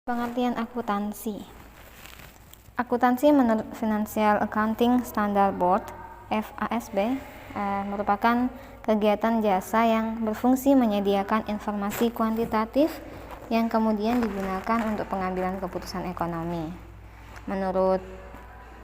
Pengertian akuntansi. Akuntansi menurut Financial Accounting Standard Board (FASB) merupakan kegiatan jasa yang berfungsi menyediakan informasi kuantitatif yang kemudian digunakan untuk pengambilan keputusan ekonomi. Menurut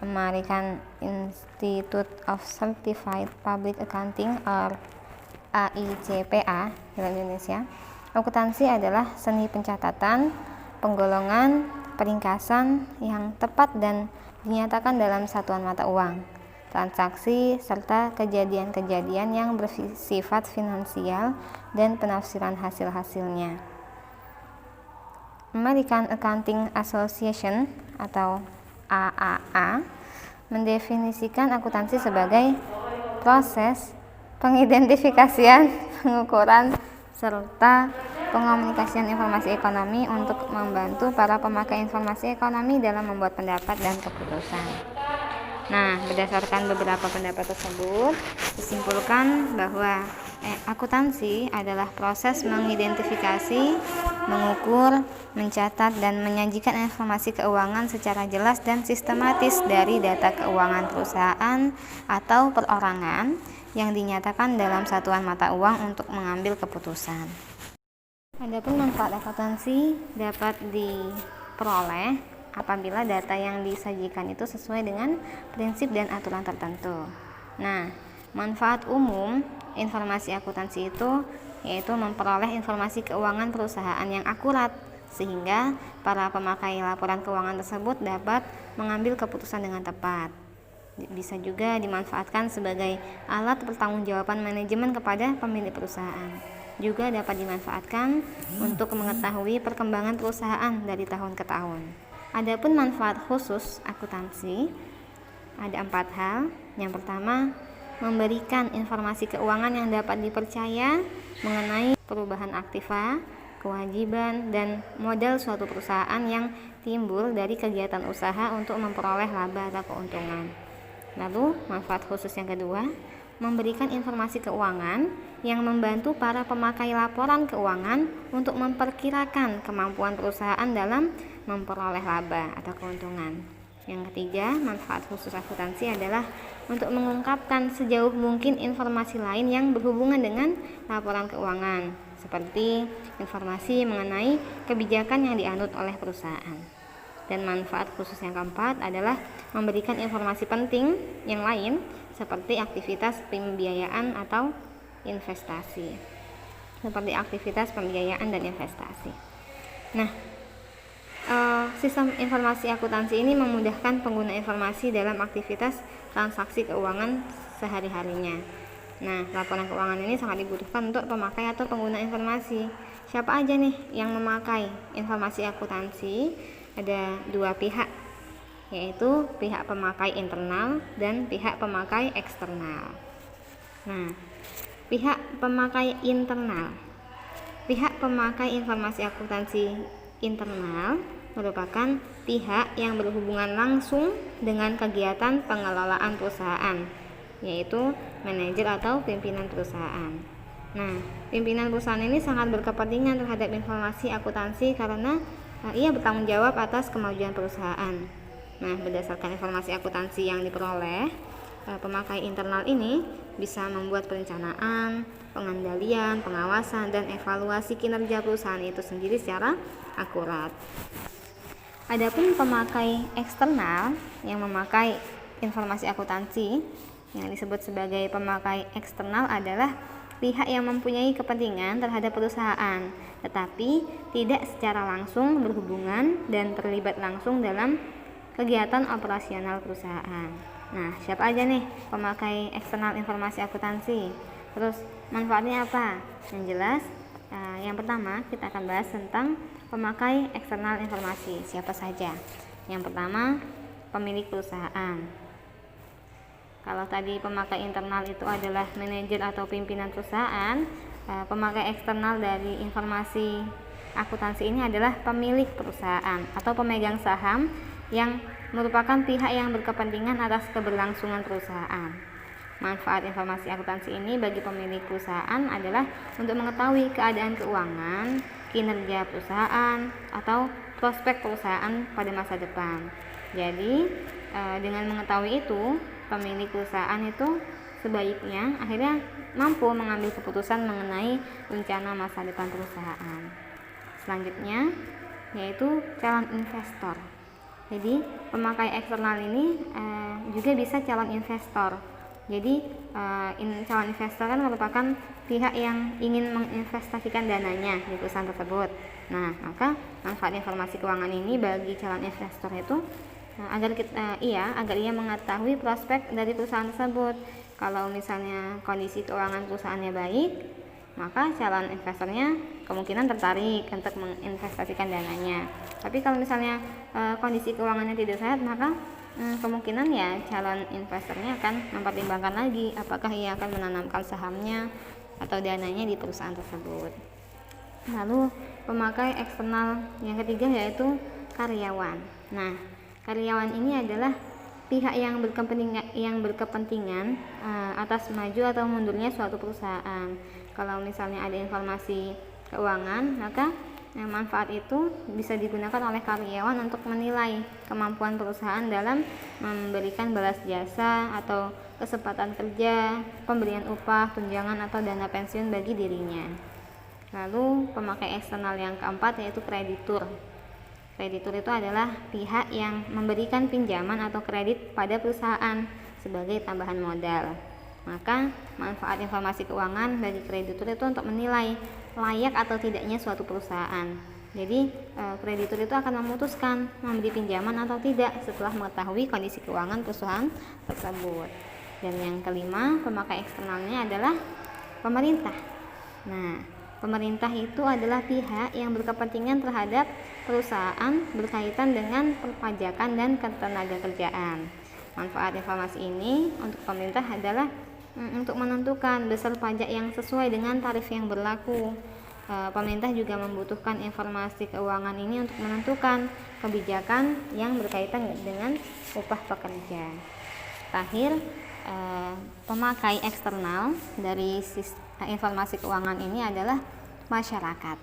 American Institute of Certified Public Accounting or AICPA Indonesia, akuntansi adalah seni pencatatan, penggolongan, peringkasan yang tepat dan dinyatakan dalam satuan mata uang, transaksi, serta kejadian-kejadian yang bersifat finansial dan penafsiran hasil-hasilnya. American Accounting Association atau AAA mendefinisikan akuntansi sebagai proses pengidentifikasian, pengukuran, serta pengomunikasian informasi ekonomi untuk membantu para pemakai informasi ekonomi dalam membuat pendapat dan keputusan. Nah, berdasarkan beberapa pendapat tersebut, disimpulkan bahwa akuntansi adalah proses mengidentifikasi, mengukur, mencatat, dan menyajikan informasi keuangan secara jelas dan sistematis dari data keuangan perusahaan atau perorangan yang dinyatakan dalam satuan mata uang untuk mengambil keputusan. Adapun manfaat akuntansi dapat diperoleh apabila data yang disajikan itu sesuai dengan prinsip dan aturan tertentu. Nah, manfaat umum informasi akuntansi itu yaitu memperoleh informasi keuangan perusahaan yang akurat sehingga para pemakai laporan keuangan tersebut dapat mengambil keputusan dengan tepat. Bisa juga dimanfaatkan sebagai alat pertanggungjawaban manajemen kepada pemilik perusahaan. Juga dapat dimanfaatkan untuk mengetahui perkembangan perusahaan dari tahun ke tahun. Adapun manfaat khusus akuntansi ada 4 hal. Yang pertama, memberikan informasi keuangan yang dapat dipercaya mengenai perubahan aktiva, kewajiban, dan modal suatu perusahaan yang timbul dari kegiatan usaha untuk memperoleh laba atau keuntungan. Lalu, manfaat khusus yang kedua, memberikan informasi keuangan yang membantu para pemakai laporan keuangan untuk memperkirakan kemampuan perusahaan dalam memperoleh laba atau keuntungan. Yang ketiga, manfaat khusus akuntansi adalah untuk mengungkapkan sejauh mungkin informasi lain yang berhubungan dengan laporan keuangan, seperti informasi mengenai kebijakan yang dianut oleh perusahaan. Dan manfaat khusus yang keempat adalah memberikan informasi penting yang lain seperti aktivitas pembiayaan atau investasi. Nah, sistem informasi akuntansi ini memudahkan pengguna informasi dalam aktivitas transaksi keuangan sehari-harinya. Nah, laporan keuangan ini sangat dibutuhkan untuk pemakai atau pengguna informasi. Siapa aja nih yang memakai informasi akuntansi? Ada 2 pihak, yaitu pihak pemakai internal dan pihak pemakai eksternal. Nah, pihak pemakai internal. Pihak pemakai informasi akuntansi internal merupakan pihak yang berhubungan langsung dengan kegiatan pengelolaan perusahaan, yaitu manajer atau pimpinan perusahaan. Nah, pimpinan perusahaan ini sangat berkepentingan terhadap informasi akuntansi karena ia bertanggung jawab atas kemajuan perusahaan. Nah, berdasarkan informasi akuntansi yang diperoleh, pemakai internal ini bisa membuat perencanaan, pengendalian, pengawasan, dan evaluasi kinerja perusahaan itu sendiri secara akurat. Adapun pemakai eksternal yang memakai informasi akuntansi yang disebut sebagai pemakai eksternal adalah pihak yang mempunyai kepentingan terhadap perusahaan, tetapi tidak secara langsung berhubungan dan terlibat langsung dalam kegiatan operasional perusahaan. Nah, siapa aja nih pemakai eksternal informasi akuntansi? Terus manfaatnya apa? Yang jelas, yang pertama kita akan bahas tentang pemakai eksternal informasi. Siapa saja? Yang pertama, pemilik perusahaan. Kalau tadi pemakai internal itu adalah manajer atau pimpinan perusahaan, pemakai eksternal dari informasi akuntansi ini adalah pemilik perusahaan atau pemegang saham yang merupakan pihak yang berkepentingan atas keberlangsungan perusahaan. Manfaat informasi akuntansi ini bagi pemilik perusahaan adalah untuk mengetahui keadaan keuangan, kinerja perusahaan, atau prospek perusahaan pada masa depan. Jadi dengan mengetahui itu, pemilik perusahaan itu sebaiknya akhirnya mampu mengambil keputusan mengenai rencana masa depan perusahaan. Selanjutnya yaitu calon investor. Jadi pemakai eksternal ini juga bisa calon investor. Jadi calon investor kan merupakan pihak yang ingin menginvestasikan dananya di perusahaan tersebut. Nah, maka manfaat informasi keuangan ini bagi calon investor itu agar ia mengetahui prospek dari perusahaan tersebut. Kalau misalnya kondisi keuangan perusahaannya baik, maka calon investornya kemungkinan tertarik untuk menginvestasikan dananya. Tapi kalau misalnya kondisi keuangannya tidak sehat, maka kemungkinan ya calon investornya akan mempertimbangkan lagi apakah ia akan menanamkan sahamnya atau dananya di perusahaan tersebut. Lalu pemakai eksternal yang ketiga yaitu karyawan. Nah, karyawan ini adalah pihak yang berkepentingan atas maju atau mundurnya suatu perusahaan. Kalau misalnya ada informasi keuangan, maka manfaat itu bisa digunakan oleh karyawan untuk menilai kemampuan perusahaan dalam memberikan balas jasa atau kesempatan kerja, pemberian upah, tunjangan atau dana pensiun bagi dirinya. Lalu pemakai eksternal yang keempat yaitu kreditur. Kreditur itu adalah pihak yang memberikan pinjaman atau kredit pada perusahaan sebagai tambahan modal. Maka manfaat informasi keuangan bagi kreditur itu untuk menilai layak atau tidaknya suatu perusahaan. Jadi kreditur itu akan memutuskan memberi pinjaman atau tidak setelah mengetahui kondisi keuangan perusahaan tersebut. Dan yang kelima, pemakai eksternalnya adalah pemerintah. Nah, pemerintah itu adalah pihak yang berkepentingan terhadap perusahaan berkaitan dengan perpajakan dan ketenagakerjaan. Manfaat informasi ini untuk pemerintah adalah untuk menentukan besar pajak yang sesuai dengan tarif yang berlaku. Pemerintah juga membutuhkan informasi keuangan ini untuk menentukan kebijakan yang berkaitan dengan upah pekerja. Terakhir, pemakai eksternal dari informasi keuangan ini adalah masyarakat.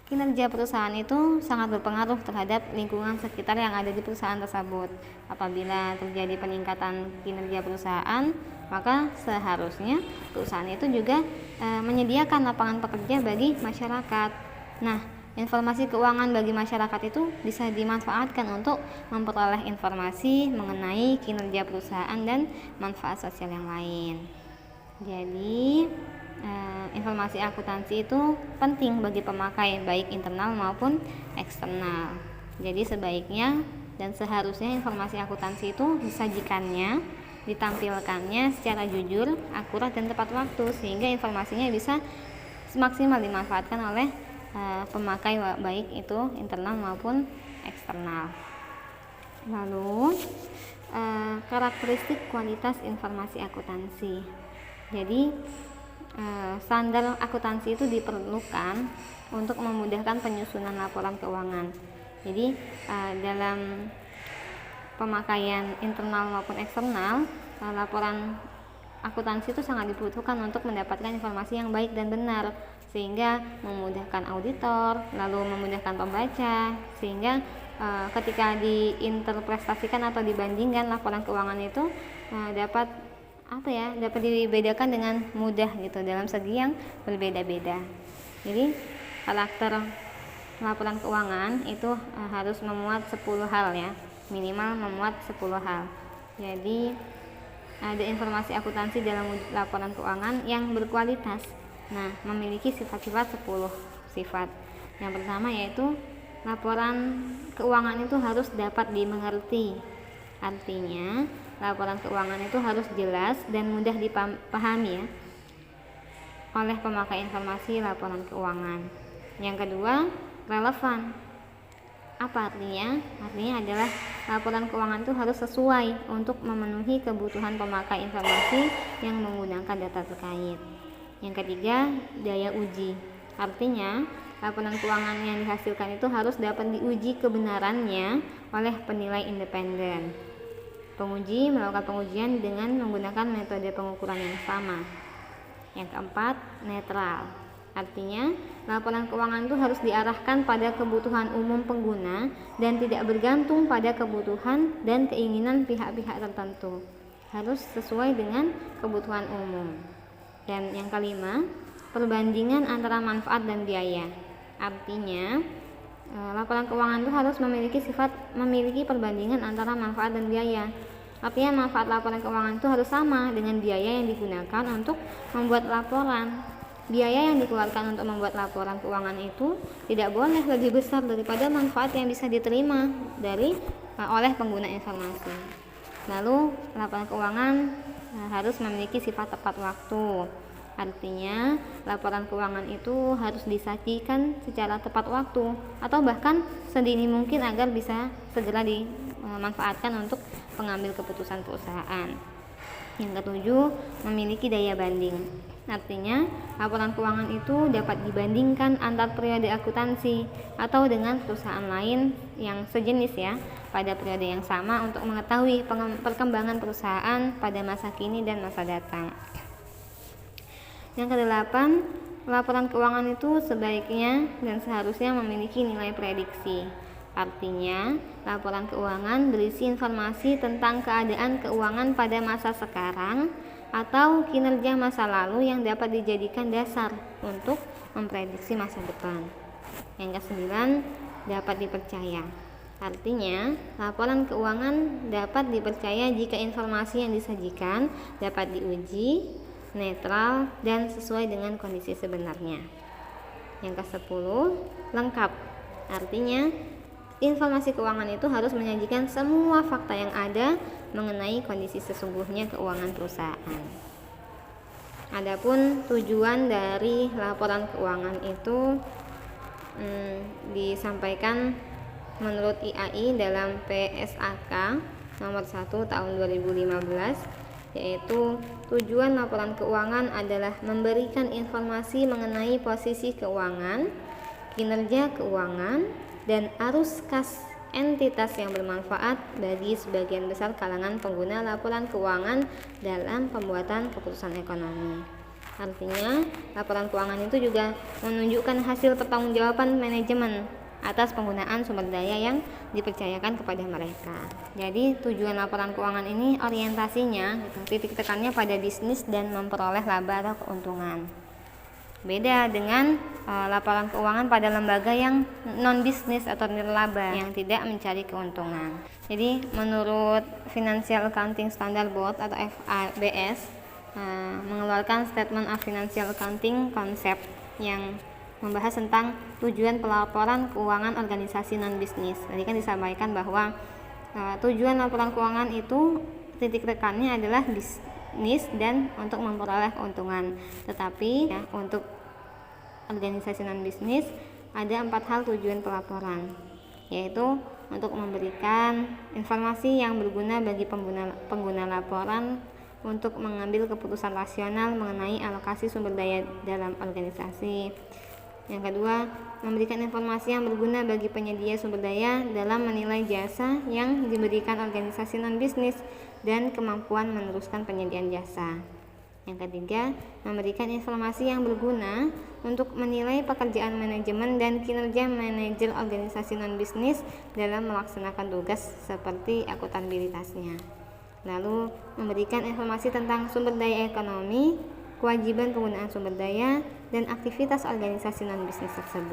Kinerja perusahaan itu sangat berpengaruh terhadap lingkungan sekitar yang ada di perusahaan tersebut. Apabila terjadi peningkatan kinerja perusahaan, maka seharusnya perusahaan itu juga menyediakan lapangan pekerja bagi masyarakat. Nah, informasi keuangan bagi masyarakat itu bisa dimanfaatkan untuk memperoleh informasi mengenai kinerja perusahaan dan manfaat sosial yang lain. Jadi informasi akuntansi itu penting bagi pemakai baik internal maupun eksternal. Jadi sebaiknya dan seharusnya informasi akuntansi itu disajikannya, ditampilkannya secara jujur, akurat dan tepat waktu sehingga informasinya bisa semaksimal dimanfaatkan oleh pemakai baik itu internal maupun eksternal. Lalu karakteristik kualitas informasi akuntansi. Jadi standar akuntansi itu diperlukan untuk memudahkan penyusunan laporan keuangan. Jadi dalam pemakaian internal maupun eksternal, laporan akuntansi itu sangat dibutuhkan untuk mendapatkan informasi yang baik dan benar, sehingga memudahkan auditor, lalu memudahkan pembaca, sehingga ketika diinterpretasikan atau dibandingkan laporan keuangan itu dapat dibedakan dengan mudah gitu dalam segi yang berbeda-beda. Jadi karakter laporan keuangan itu harus memuat 10 hal ya, minimal memuat 10 hal. Jadi ada informasi akuntansi dalam laporan keuangan yang berkualitas. Nah, memiliki sifat-sifat 10 sifat. Yang pertama yaitu laporan keuangan itu harus dapat dimengerti. Artinya laporan keuangan itu harus jelas dan mudah dipahami ya oleh pemakai informasi laporan keuangan. Yang kedua, relevan. Apa artinya? Artinya adalah laporan keuangan itu harus sesuai untuk memenuhi kebutuhan pemakai informasi yang menggunakan data terkait. Yang ketiga, daya uji. Artinya laporan keuangan yang dihasilkan itu harus dapat diuji kebenarannya oleh penilai independen. Penguji melakukan pengujian dengan menggunakan metode pengukuran yang sama. Yang keempat, netral. Artinya laporan keuangan itu harus diarahkan pada kebutuhan umum pengguna dan tidak bergantung pada kebutuhan dan keinginan pihak-pihak tertentu. Harus sesuai dengan kebutuhan umum. Dan yang kelima, perbandingan antara manfaat dan biaya. Artinya, laporan keuangan itu harus memiliki perbandingan antara manfaat dan biaya. Artinya manfaat laporan keuangan itu harus sama dengan biaya yang digunakan untuk membuat laporan. Biaya yang dikeluarkan untuk membuat laporan keuangan itu tidak boleh lebih besar daripada manfaat yang bisa diterima oleh pengguna informasi. Lalu laporan keuangan harus memiliki sifat tepat waktu. Artinya laporan keuangan itu harus disajikan secara tepat waktu atau bahkan sedini mungkin agar bisa segera dimanfaatkan untuk pengambil keputusan perusahaan. Yang ketujuh, memiliki daya banding. Artinya laporan keuangan itu dapat dibandingkan antar periode akuntansi atau dengan perusahaan lain yang sejenis pada periode yang sama untuk mengetahui perkembangan perusahaan pada masa kini dan masa datang. Yang kedelapan, laporan keuangan itu sebaiknya dan seharusnya memiliki nilai prediksi. Artinya, laporan keuangan berisi informasi tentang keadaan keuangan pada masa sekarang atau kinerja masa lalu yang dapat dijadikan dasar untuk memprediksi masa depan. Yang kesembilan, dapat dipercaya. Artinya, laporan keuangan dapat dipercaya jika informasi yang disajikan dapat diuji, netral, dan sesuai dengan kondisi sebenarnya. Yang ke-10, lengkap. Artinya, informasi keuangan itu harus menyajikan semua fakta yang ada mengenai kondisi sesungguhnya keuangan perusahaan. Adapun tujuan dari laporan keuangan itu disampaikan menurut IAI dalam PSAK nomor 1 tahun 2015, yaitu tujuan laporan keuangan adalah memberikan informasi mengenai posisi keuangan, kinerja keuangan, dan arus kas entitas yang bermanfaat bagi sebagian besar kalangan pengguna laporan keuangan dalam pembuatan keputusan ekonomi. Artinya, laporan keuangan itu juga menunjukkan hasil pertanggungjawaban manajemen atas penggunaan sumber daya yang dipercayakan kepada mereka. Jadi tujuan laporan keuangan ini orientasinya titik tekannya pada bisnis dan memperoleh laba atau keuntungan. Beda dengan laporan keuangan pada lembaga yang non bisnis atau nirlaba yang tidak mencari keuntungan. Jadi menurut Financial Accounting Standard Board atau FABS mengeluarkan Statement of Financial Accounting Concept yang membahas tentang tujuan pelaporan keuangan organisasi non bisnis. Tadi kan disampaikan bahwa tujuan laporan keuangan itu titik tekannya adalah bisnis dan untuk memperoleh keuntungan. Tetapi untuk organisasi non bisnis ada 4 hal tujuan pelaporan, yaitu untuk memberikan informasi yang berguna bagi pengguna laporan untuk mengambil keputusan rasional mengenai alokasi sumber daya dalam organisasi. Yang kedua, memberikan informasi yang berguna bagi penyedia sumber daya dalam menilai jasa yang diberikan organisasi non-bisnis dan kemampuan meneruskan penyediaan jasa. Yang ketiga, memberikan informasi yang berguna untuk menilai pekerjaan manajemen dan kinerja manajer organisasi non-bisnis dalam melaksanakan tugas seperti akuntabilitasnya. Lalu, memberikan informasi tentang sumber daya ekonomi, kewajiban penggunaan sumber daya, dan aktivitas organisasi non-bisnis tersebut.